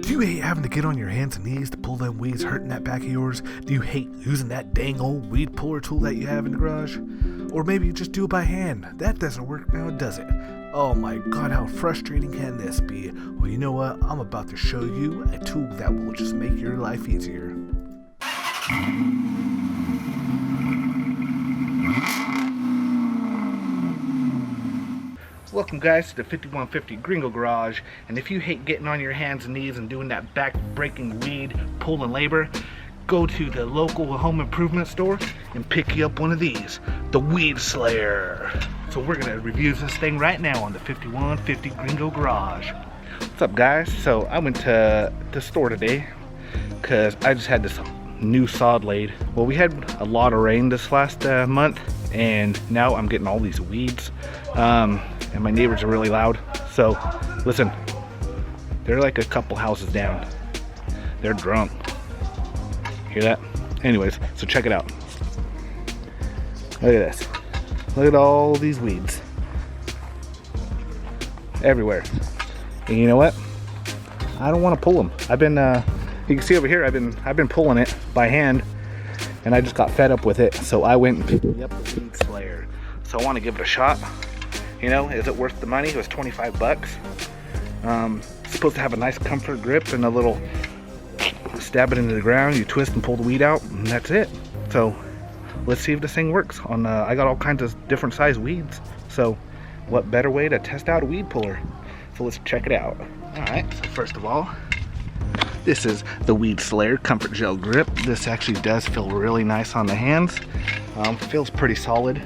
Do you hate having to get on your hands and knees to pull them weeds hurting that back of yours? Do you hate using that dang old weed puller tool that you have in the garage? Or maybe you just do it by hand. That doesn't work now, does it? Oh my god, how frustrating can this be? Well, you know what? I'm about to show you a tool that will just make your life easier. Welcome guys to the 5150 Gringo Garage, and if you hate getting on your hands and knees and doing that back-breaking weed pulling labor, go to the local home improvement store and pick you up one of these, the Weed Slayer. So we're gonna review this thing right now on the 5150 Gringo Garage. What's up guys? So I went to the store today because I just had this new sod laid. Well, we had a lot of rain this last month, and now I'm getting all these weeds. And my neighbors are really loud. So listen, they're like a couple houses down. They're drunk. Hear that? Anyways, so check it out. Look at this. Look at all these weeds everywhere. And you know what? I don't want to pull them. I've been you can see over here, I've been pulling it by hand, and I just got fed up with it. So I went and picked up the Weed Slayer. So I want to give it a shot. You know, is it worth the money? It was 25 bucks. It's supposed to have a nice comfort grip and a little stab it into the ground. You twist and pull the weed out, and that's it. So let's see if this thing works. I got all kinds of different size weeds. So what better way to test out a weed puller? So let's check it out. All right, so first of all, this is the Weed Slayer Comfort Gel Grip. This actually does feel really nice on the hands. Feels pretty solid.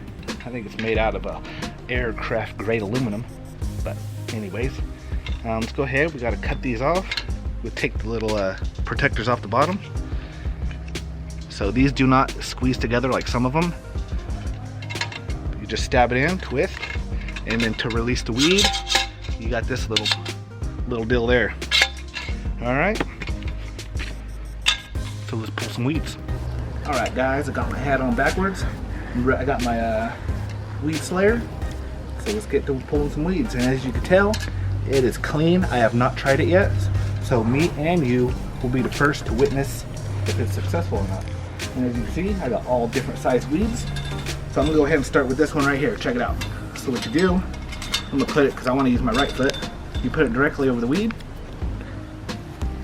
I think it's made out of a aircraft grade aluminum, but anyways, let's go ahead. We got to cut these off. We'll take the little protectors off the bottom, so these do not squeeze together like some of them. You just stab it in, twist, and then to release the weed, you got this little deal there. All right, so let's pull some weeds. All right guys, I got my hat on backwards. I got my Weed Slayer. So let's get to pulling some weeds, and as you can tell, it is clean. I have not tried it yet, so me and you will be the first to witness if it's successful or not. And as you can see, I got all different size weeds. So I'm gonna go ahead and start with this one right here. Check it out. So what you do, I'm gonna put it, because I want to use my right foot, you put it directly over the weed,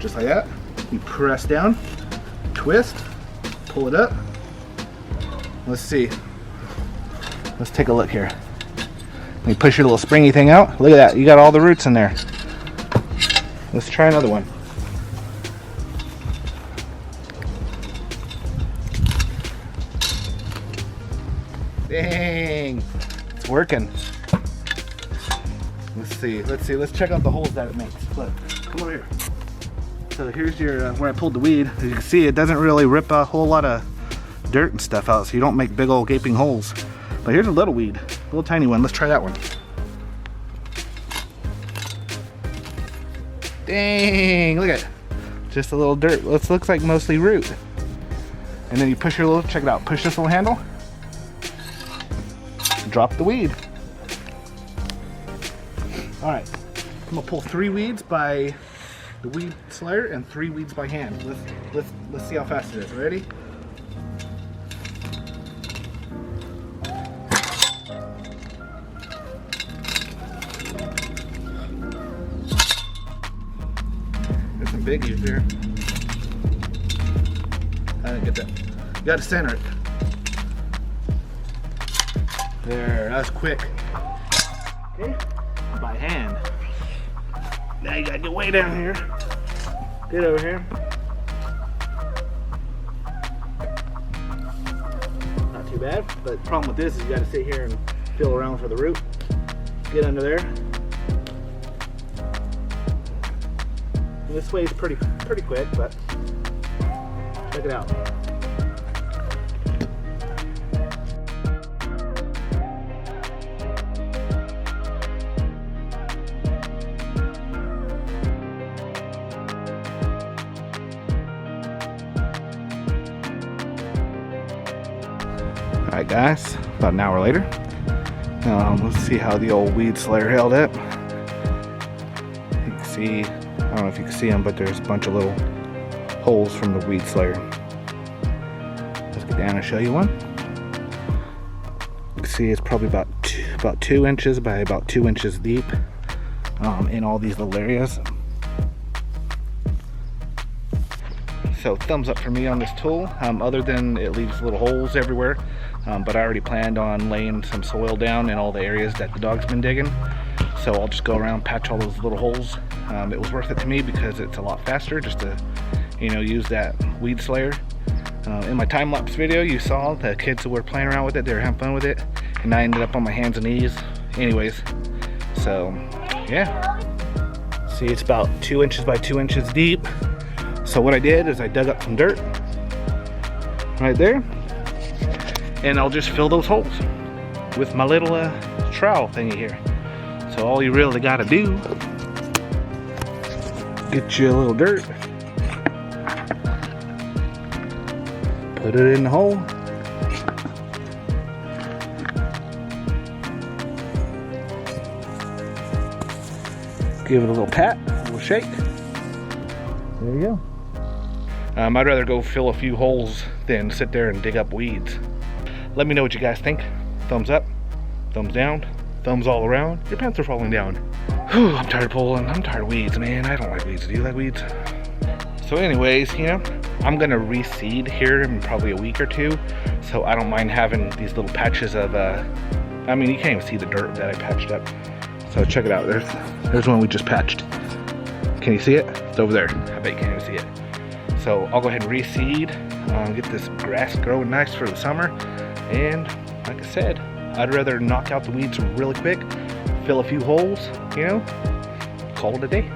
just like that. You press down, twist, pull it up. Let's see. Let's take a look here. You push your little springy thing out. Look at that. You got all the roots in there. Let's try another one. Dang. It's working. Let's see. Let's check out the holes that it makes. Look. Come over here. So here's your where I pulled the weed. As you can see, it doesn't really rip a whole lot of dirt and stuff out, so you don't make big old gaping holes. But here's a little weed. A little tiny one. Let's try that one. Dang, look at it. Just a little dirt. This looks like mostly root. And then you push your little, check it out, push this little handle. Drop the weed. All right, I'm gonna pull 3 weeds by the Weed Slayer and 3 weeds by hand. Let's see how fast it is. Ready? Biggies here. I didn't get that. You gotta center it. There, that's quick. Okay, by hand. Now you gotta get way down here. Get over here. Not too bad, but the problem with this is you gotta sit here and feel around for the root. Get under there. This way is pretty quick, but check it out. All right, guys, about an hour later. Let's see how the old Weed Slayer held up. You can see don't know if you can see them, but there's a bunch of little holes from the weed slayer. Let's get down and show you one. You can see it's probably about 2 inches by about 2 inches deep in all these little areas. So thumbs up for me on this tool, other than it leaves little holes everywhere, but I already planned on laying some soil down in all the areas that the dog's been digging. So I'll just go around, patch all those little holes. It was worth it to me because it's a lot faster just to, use that weed slayer. In my time-lapse video, you saw the kids who were playing around with it. They were having fun with it, and I ended up on my hands and knees. Anyways, so yeah. See, it's about 2 inches by 2 inches deep. So what I did is I dug up some dirt right there, and I'll just fill those holes with my little trowel thingy here. So all you really gotta do, get you a little dirt, put it in the hole, give it a little pat, a little shake. There you go. I'd rather go fill a few holes than sit there and dig up weeds. Let me know what you guys think. Thumbs up, thumbs down, thumbs all around. Your pants are falling down. Whew, I'm tired of pulling. I'm tired of weeds, man. I don't like weeds. Do you like weeds? So anyways, I'm gonna reseed here in probably a week or two. So I don't mind having these little patches of, you can't even see the dirt that I patched up. So check it out. There's one we just patched. Can you see it? It's over there. I bet you can't even see it. So I'll go ahead and reseed, get this grass growing nice for the summer. And like I said, I'd rather knock out the weeds really quick, fill a few holes, call it a day.